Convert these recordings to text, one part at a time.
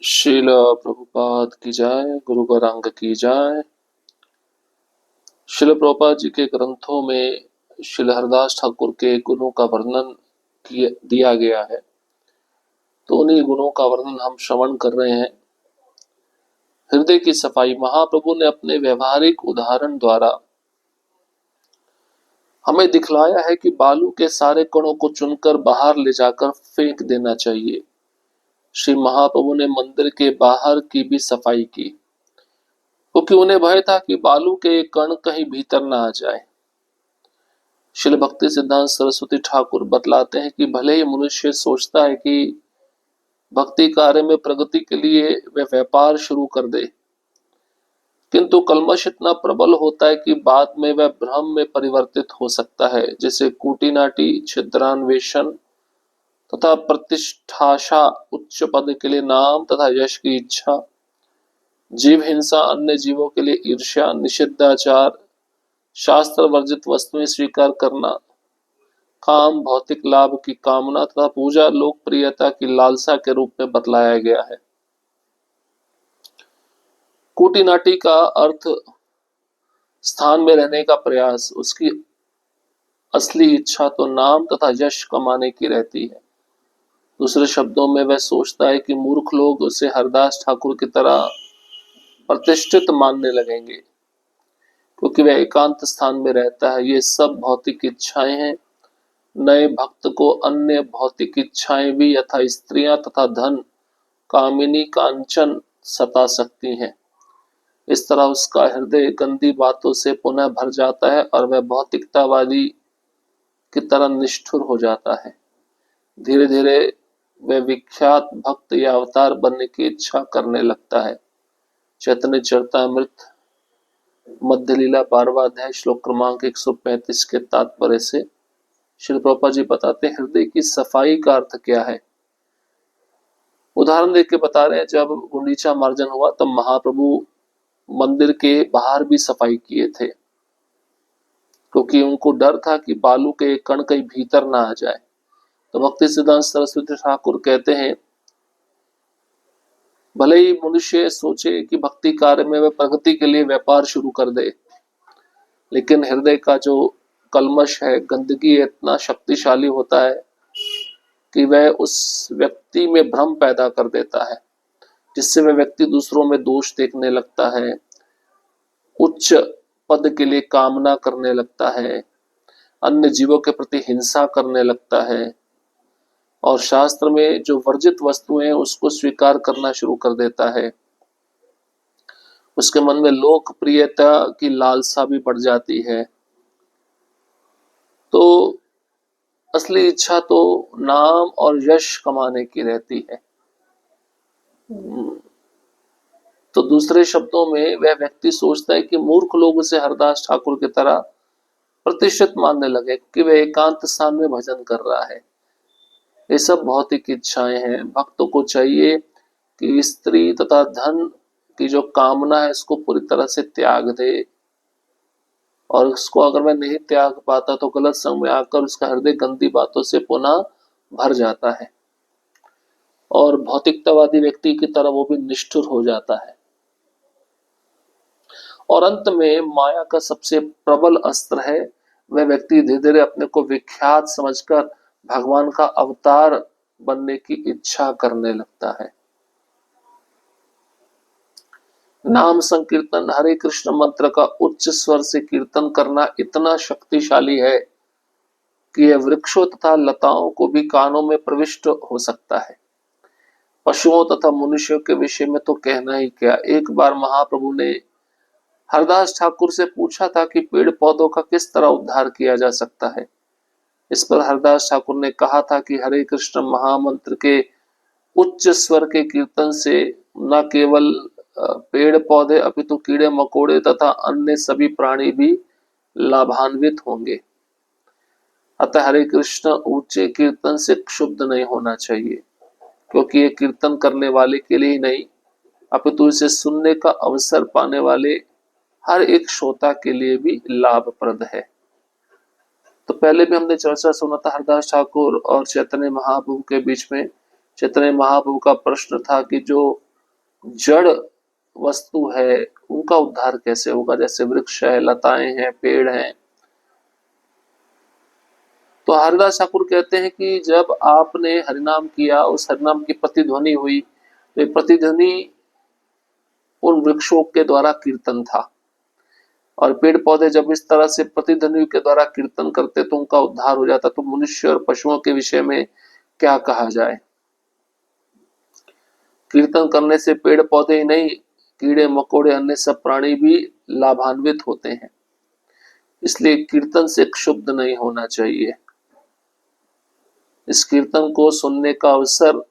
श्रील प्रभुपाद की जय, गुरु गौरांग की जय। श्रील प्रभुपाद जी के ग्रंथों में श्रील हरदास ठाकुर के गुणों का वर्णन दिया गया है, तो उन्हीं गुणों का वर्णन हम श्रवण कर रहे हैं। हृदय की सफाई महाप्रभु ने अपने व्यवहारिक उदाहरण द्वारा हमें दिखलाया है कि बालू के सारे कणों को चुनकर बाहर ले जाकर फेंक देना चाहिए। श्री महाप्रभु ने मंदिर के बाहर की भी सफाई की, क्योंकि उन्हें भय था कि बालू के कण कहीं भीतर न आ जाए। श्रील भक्ति सिद्धांत सरस्वती ठाकुर बतलाते हैं कि भले ही मनुष्य सोचता है कि भक्ति कार्य में प्रगति के लिए वह व्यापार शुरू कर दे, किंतु कल्मश इतना प्रबल होता है कि बाद में वह भ्रम में परिवर्तित हो सकता है, जैसे कूटीनाटी, छिद्रान्वेषण तथा प्रतिष्ठाशा, उच्च पद के लिए नाम तथा यश की इच्छा, जीव हिंसा, अन्य जीवों के लिए ईर्ष्या, निषिद्धाचार, शास्त्र वर्जित वस्तुएं स्वीकार करना, काम, भौतिक लाभ की कामना तथा पूजा, लोकप्रियता की लालसा के रूप में बतलाया गया है। कूटीनाटी का अर्थ स्थान में रहने का प्रयास, उसकी असली इच्छा तो नाम तथा यश कमाने की रहती है। दूसरे शब्दों में वह सोचता है कि मूर्ख लोग उसे हरदास ठाकुर की तरह प्रतिष्ठित मानने लगेंगे, क्योंकि वह एकांत स्थान में रहता है। ये सब भौतिक इच्छाएं हैं। नए भक्त को अन्य भौतिक इच्छाएं भी यथा स्त्रियां तथा धन, कामिनी, कांचन सता सकती हैं। इस तरह उसका हृदय गंदी बातों से पुनः भर जाता है और वह भौतिकतावादी की तरह निष्ठुर हो जाता है। धीरे धीरे वह विख्यात भक्त या अवतार बनने की इच्छा करने लगता है। चैतन्य चरितामृत मध्य लीला 12वां अध्याय श्लोक क्रमांक 135 के तात्पर्य से श्री प्रभुपाद जी बताते हैं हृदय की सफाई का अर्थ क्या है। उदाहरण देके बता रहे हैं, जब गुंडीचा मार्जन हुआ तब महाप्रभु मंदिर के बाहर भी सफाई किए थे, क्योंकि उनको डर था कि बालू के कण कहीं भीतर ना आ जाए। तो भक्ति सिद्धांत सरस्वती ठाकुर कहते हैं, भले ही मनुष्य सोचे कि भक्ति कार्य में वह प्रगति के लिए व्यापार शुरू कर दे, लेकिन हृदय का जो कल्मश है, गंदगी इतना शक्तिशाली होता है कि वह उस व्यक्ति में भ्रम पैदा कर देता है, जिससे वह व्यक्ति दूसरों में दोष देखने लगता है, उच्च पद के लिए कामना करने लगता है, अन्य जीवों के प्रति हिंसा करने लगता है और शास्त्र में जो वर्जित वस्तुएं उसको स्वीकार करना शुरू कर देता है। उसके मन में लोकप्रियता की लालसा भी बढ़ जाती है। तो असली इच्छा तो नाम और यश कमाने की रहती है। तो दूसरे शब्दों में वह व्यक्ति सोचता है कि मूर्ख लोग उसे हरदास ठाकुर की तरह प्रतिष्ठित मानने लगे कि वह एकांत स्थान में भजन कर रहा है। ये सब भौतिक इच्छाएं हैं। भक्तों को चाहिए कि स्त्री तथा धन की जो कामना है इसको पूरी तरह से त्याग दे, और उसको अगर वह नहीं त्याग पाता तो गलत समय आकर उसका हृदय गंदी बातों से पुनः भर जाता है और भौतिकतावादी व्यक्ति की तरह वो भी निष्ठुर हो जाता है। और अंत में माया का सबसे प्रबल अस्त्र है, वह व्यक्ति धीरे धीरे अपने को विख्यात समझकर भगवान का अवतार बनने की इच्छा करने लगता है। नाम संकीर्तन, हरे कृष्ण मंत्र का उच्च स्वर से कीर्तन करना इतना शक्तिशाली है कि यह वृक्षों तथा लताओं को भी कानों में प्रविष्ट हो सकता है। पशुओं तथा मनुष्यों के विषय में तो कहना ही क्या। एक बार महाप्रभु ने हरदास ठाकुर से पूछा था कि पेड़ पौधों का किस तरह उद्धार किया जा सकता है। इस पर हरदास ठाकुर ने कहा था कि हरे कृष्ण महामंत्र के उच्च स्वर के कीर्तन से न केवल पेड़ पौधे अपितु कीड़े मकोड़े तथा अन्य सभी प्राणी भी लाभान्वित होंगे। अतः हरे कृष्ण ऊंचे कीर्तन से क्षुब्ध नहीं होना चाहिए, क्योंकि ये कीर्तन करने वाले के लिए ही नहीं अपितु इसे सुनने का अवसर पाने वाले हर एक श्रोता के लिए भी लाभप्रद है। तो पहले भी हमने चर्चा सुना था हरदास ठाकुर और चैतन्य महाप्रभु के बीच में। चैतन्य महाप्रभु का प्रश्न था कि जो जड़ वस्तु है उनका उद्धार कैसे होगा? जैसे वृक्ष है, लताएं हैं, पेड़ हैं। तो हरिदास ठाकुर कहते हैं कि जब आपने हरिनाम किया, उस हरिनाम की प्रतिध्वनि हुई, तो ये प्रतिध्वनि उन वृक्षों के द्वारा कीर्तन था। और पेड़ पौधे जब इस तरह से प्रतिध्वनि के द्वारा कीर्तन करते तो उनका उद्धार हो जाता। तो मनुष्य और पशुओं के विषय में क्या कहा जाए? कीर्तन करने से पेड़ पौधे ही नहीं, कीड़े मकोड़े अन्य सब प्राणी भी लाभान्वित होते हैं। इसलिए कीर्तन से क्षुब्ध नहीं होना चाहिए। इस कीर्तन को सुनने का अवसर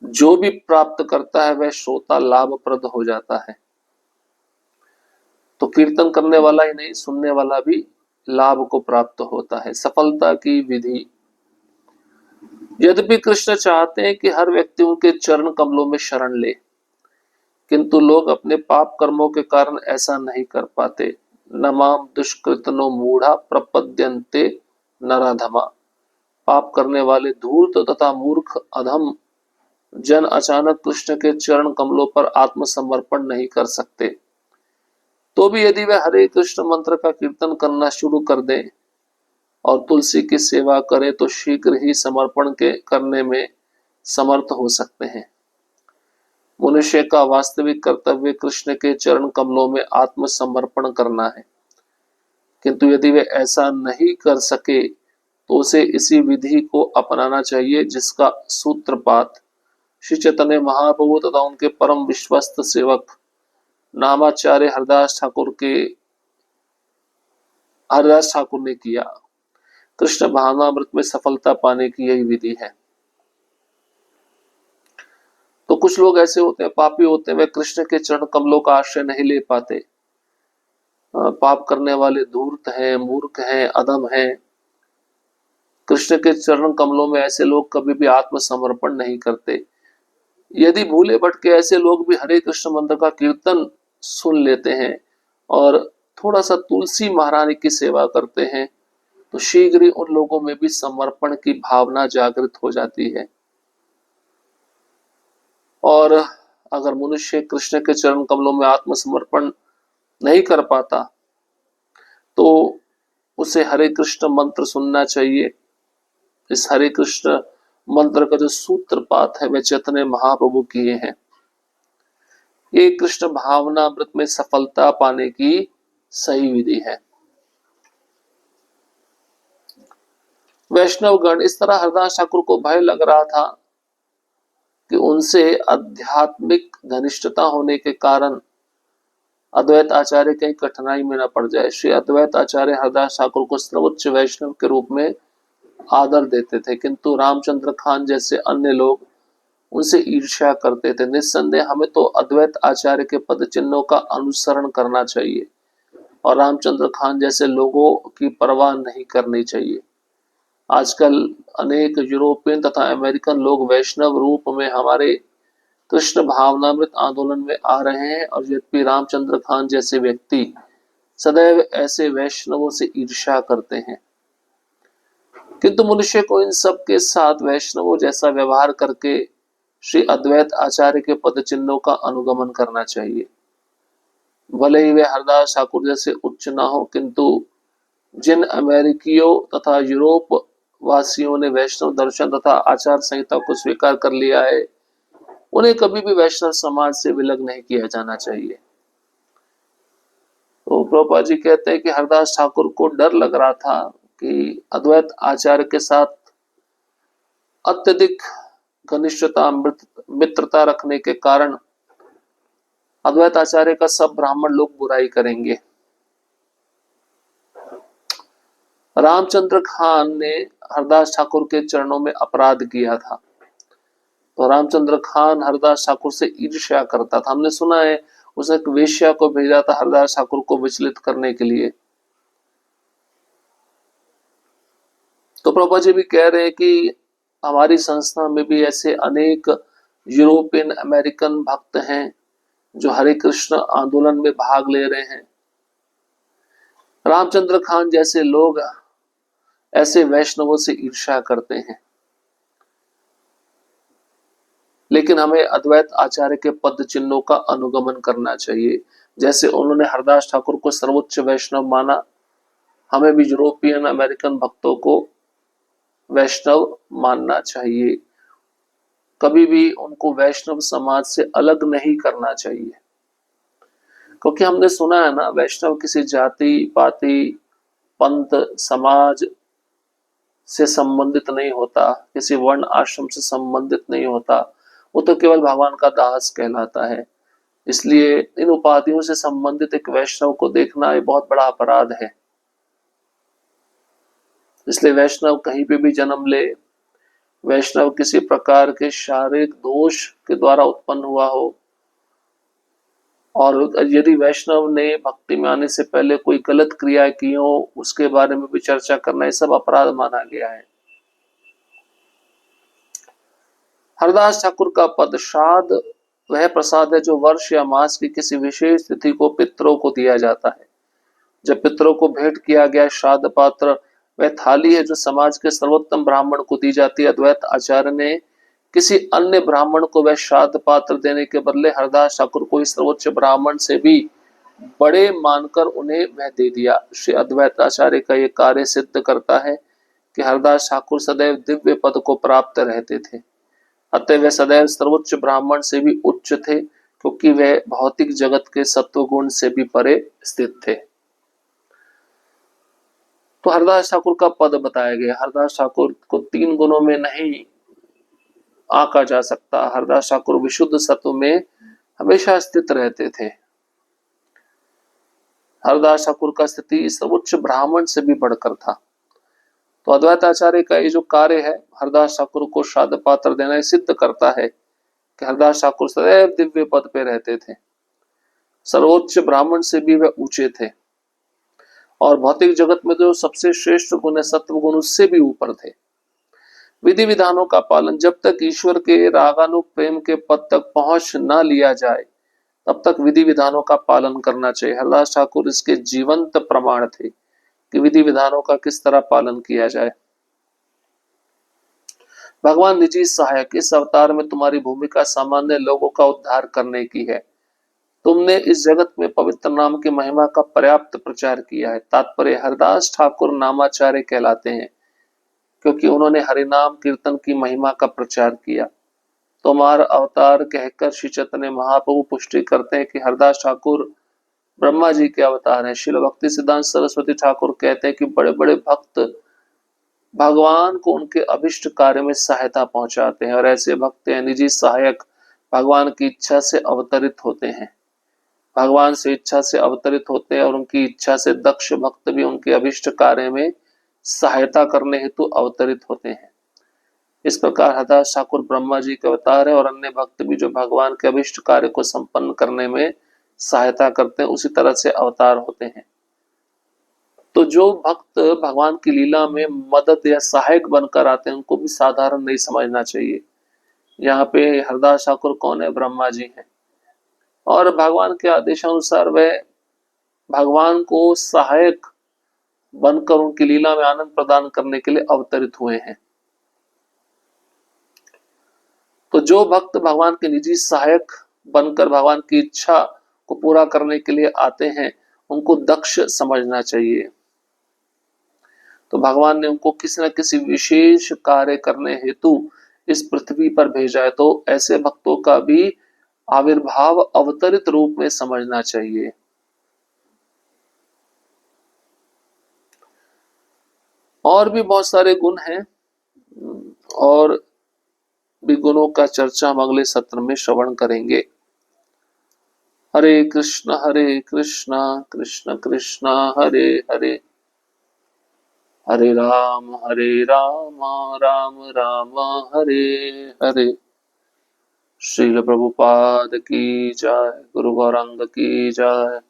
जो भी प्राप्त करता है वह श्रोता लाभप्रद हो जाता है। तो कीर्तन करने वाला ही नहीं, सुनने वाला भी लाभ को प्राप्त होता है। सफलता की विधि। यद्यपि कृष्ण चाहते हैं कि हर व्यक्ति उनके चरण कमलों में शरण ले, किंतु लोग अपने पाप कर्मों के कारण ऐसा नहीं कर पाते। नमाम दुष्कृतनो मूढ़ा प्रपद्यन्ते नराधमा। पाप करने वाले धूर्त तथा मूर्ख अधम जन अचानक कृष्ण के चरण कमलों पर आत्मसमर्पण नहीं कर सकते। तो भी यदि वे हरे कृष्ण मंत्र का कीर्तन करना शुरू कर दें और तुलसी की सेवा करें तो शीघ्र ही समर्पण के करने में समर्थ हो सकते हैं। मनुष्य का वास्तविक कर्तव्य कृष्ण के चरण कमलों में आत्मसमर्पण करना है, किंतु यदि वे ऐसा नहीं कर सके तो उसे इसी विधि को अपनाना चाहिए जिसका सूत्रपात श्री चैतन्य महाप्रभु तथा उनके परम विश्वस्त सेवक नामाचार्य हरदास ठाकुर ने किया। कृष्ण भावनामृत में सफलता पाने की यही विधि है। तो कुछ लोग ऐसे होते हैं, पापी होते हैं, वे कृष्ण के चरण कमलों का आश्रय नहीं ले पाते। पाप करने वाले धूर्त हैं, मूर्ख हैं, अधम हैं। कृष्ण के चरण कमलों में ऐसे लोग कभी भी आत्मसमर्पण नहीं करते। यदि भूले भटके ऐसे लोग भी हरे कृष्ण मंत्र का कीर्तन सुन लेते हैं और थोड़ा सा तुलसी महारानी की सेवा करते हैं तो शीघ्र ही उन लोगों में भी समर्पण की भावना जागृत हो जाती है। और अगर मनुष्य कृष्ण के चरण कमलों में आत्मसमर्पण नहीं कर पाता तो उसे हरे कृष्ण मंत्र सुनना चाहिए। इस हरे कृष्ण मंत्र का जो सूत्रपात है वह चैतन्य महाप्रभु किए हैं। ये कृष्ण भावनामृत में सफलता पाने की सही विधि है। वैष्णवगण, इस तरह हरदास ठाकुर को भय लग रहा था कि उनसे आध्यात्मिक घनिष्ठता होने के कारण अद्वैत आचार्य कहीं कठिनाई में न पड़ जाए। श्री अद्वैत आचार्य हरदास ठाकुर को सर्वोच्च वैष्णव के रूप में आदर देते थे, किंतु रामचंद्र खान जैसे अन्य लोग उनसे ईर्ष्या करते थे। निस्संदेह हमें तो अद्वैत आचार्य के पद चिन्हों का अनुसरण करना चाहिए और रामचंद्र खान जैसे लोगों की परवाह नहीं करनी चाहिए। आजकल अनेक यूरोपियन तथा अमेरिकन लोग वैष्णव रूप में हमारे कृष्ण भावनामृत आंदोलन में आ रहे हैं और यद्यपि रामचंद्र खान जैसे व्यक्ति सदैव ऐसे वैष्णवों से ईर्ष्या करते हैं, किंतु मनुष्य को इन सब के साथ वैष्णवों जैसा व्यवहार करके श्री अद्वैत आचार्य के पद चिन्हों का अनुगमन करना चाहिए। भले ही वे हरदास ठाकुर जैसे उच्च ना हो, किंतु जिन अमेरिकियों तथा यूरोप वासियों ने वैष्णव दर्शन तथा आचार संहिता को स्वीकार कर लिया है, उन्हें कभी भी वैष्णव समाज से विलग नहीं किया जाना चाहिए। तो प्रभुपाद जी कहते हैं कि हरदास ठाकुर को डर लग रहा था कि अद्वैत आचार्य के साथ अत्यधिक घनिष्ठता मित्रता रखने के कारण अद्वैत आचार्य का सब ब्राह्मण लोग बुराई करेंगे। रामचंद्र खान ने हरदास ठाकुर के चरणों में अपराध किया था, तो रामचंद्र खान हरदास ठाकुर से ईर्ष्या करता था। हमने सुना है उसने एक वेश्या को भेजा था हरदास ठाकुर को विचलित करने के लिए। तो प्रभुपाद जी भी कह रहे हैं कि हमारी संस्था में भी ऐसे अनेक यूरोपियन अमेरिकन भक्त हैं जो हरे कृष्ण आंदोलन में भाग ले रहे हैं। रामचंद्र खान जैसे लोग ऐसे वैष्णवों से ईर्ष्या करते हैं, लेकिन हमें अद्वैत आचार्य के पद चिन्हों का अनुगमन करना चाहिए। जैसे उन्होंने हरदास ठाकुर को सर्वोच्च वैष्णव माना, हमें भी यूरोपियन अमेरिकन भक्तों को वैष्णव मानना चाहिए। कभी भी उनको वैष्णव समाज से अलग नहीं करना चाहिए, क्योंकि हमने सुना है ना, वैष्णव किसी जाति पाति पंथ समाज से संबंधित नहीं होता, किसी वर्ण आश्रम से संबंधित नहीं होता, वो तो केवल भगवान का दास कहलाता है। इसलिए इन उपाधियों से संबंधित एक वैष्णव को देखना ये बहुत बड़ा अपराध है। इसलिए वैष्णव कहीं पे भी जन्म ले, वैष्णव किसी प्रकार के शारीरिक दोष के द्वारा उत्पन्न हुआ हो, और यदि वैष्णव ने भक्ति में आने से पहले कोई गलत क्रिया की हो, उसके बारे में भी चर्चा करना, ये सब अपराध माना गया है। हरदास ठाकुर का पद श्राद्ध वह प्रसाद है जो वर्ष या मास की किसी विशेष तिथि को पितरों को दिया जाता है। जब पितरों को भेंट किया गया श्राद्ध पात्र वह थाली है जो समाज के सर्वोत्तम ब्राह्मण को दी जाती है। अद्वैत आचार्य ने किसी अन्य ब्राह्मण को वह श्राद्ध पात्र देने के बदले हरदास ठाकुर को इस सर्वोच्च ब्राह्मण से भी बड़े मानकर उन्हें वह दे दिया। श्री अद्वैत आचार्य का यह कार्य सिद्ध करता है कि हरदास ठाकुर सदैव दिव्य पद को प्राप्त रहते थे, अतः वे सदैव सर्वोच्च ब्राह्मण से भी उच्च थे, क्योंकि वे भौतिक जगत के सत्व गुण से भी परे स्थित थे। तो हरदास ठाकुर का पद बताया गया। हरदास ठाकुर को 3 गुणों में नहीं आंका जा सकता। हरदास ठाकुर विशुद्ध सत्व में हमेशा स्थित रहते थे। हरदास ठाकुर का स्थिति सर्वोच्च ब्राह्मण से भी बढ़कर था। तो अद्वैत आचार्य का ये जो कार्य है हरदास ठाकुर को श्राद्ध पात्र देना, सिद्ध करता है कि हरदास ठाकुर सदैव दिव्य पद पे रहते थे, सर्वोच्च ब्राह्मण से भी वह ऊंचे थे, और भौतिक जगत में जो सबसे श्रेष्ठ गुण है सत्व गुण, उससे भी ऊपर थे। विधि विधानों का पालन, जब तक ईश्वर के रागानुग प्रेम के पद तक पहुंच न लिया जाए तब तक विधि विधानों का पालन करना चाहिए। हरदास ठाकुर इसके जीवंत प्रमाण थे कि विधि विधानों का किस तरह पालन किया जाए। भगवान निजी सहायक, इस अवतार में तुम्हारी भूमिका सामान्य लोगों का उद्धार करने की है। तुमने इस जगत में पवित्र नाम की महिमा का पर्याप्त प्रचार किया है। तात्पर्य, हरदास ठाकुर नामाचार्य कहलाते हैं क्योंकि उन्होंने हरिनाम कीर्तन की महिमा का प्रचार किया। तुम्हारा अवतार कहकर श्री चैतन्य महाप्रभु पुष्टि करते हैं कि हरदास ठाकुर ब्रह्मा जी के अवतार हैं। श्रील भक्ति सिद्धांत सरस्वती ठाकुर कहते हैं कि बड़े बड़े भक्त भगवान को उनके अभिष्ट कार्य में सहायता पहुंचाते हैं, और ऐसे भक्त हैं निजी सहायक, भगवान की इच्छा से अवतरित होते हैं। भगवान से इच्छा से अवतरित होते हैं और उनकी इच्छा से दक्ष भक्त भी उनके अभिष्ट कार्य में सहायता करने हेतु अवतरित होते हैं। इस प्रकार हरदास ठाकुर ब्रह्मा जी के अवतार है, और अन्य भक्त भी जो भगवान के अभिष्ट कार्य को संपन्न करने में सहायता करते हैं उसी तरह से अवतार होते हैं। तो जो भक्त भगवान की लीला में मदद या सहायक बनकर आते हैं उनको भी साधारण नहीं समझना चाहिए। यहाँ पे हरदास ठाकुर कौन है? ब्रह्मा जी हैं, और भगवान के आदेशानुसार वह भगवान को सहायक बनकर उनकी लीला में आनंद प्रदान करने के लिए अवतरित हुए हैं। तो जो भक्त भगवान के निजी सहायक बनकर भगवान की इच्छा को पूरा करने के लिए आते हैं उनको दक्ष समझना चाहिए। तो भगवान ने उनको किसी न किसी विशेष कार्य करने हेतु इस पृथ्वी पर भेजा है, तो ऐसे भक्तों का भी आविर्भाव अवतरित रूप में समझना चाहिए। और भी बहुत सारे गुण हैं, और भी गुणों का चर्चा हम अगले सत्र में श्रवण करेंगे। हरे कृष्ण कृष्ण कृष्ण हरे हरे, हरे राम राम राम हरे हरे। श्रील प्रभुपाद की जय, गुरु गौरांग की जय।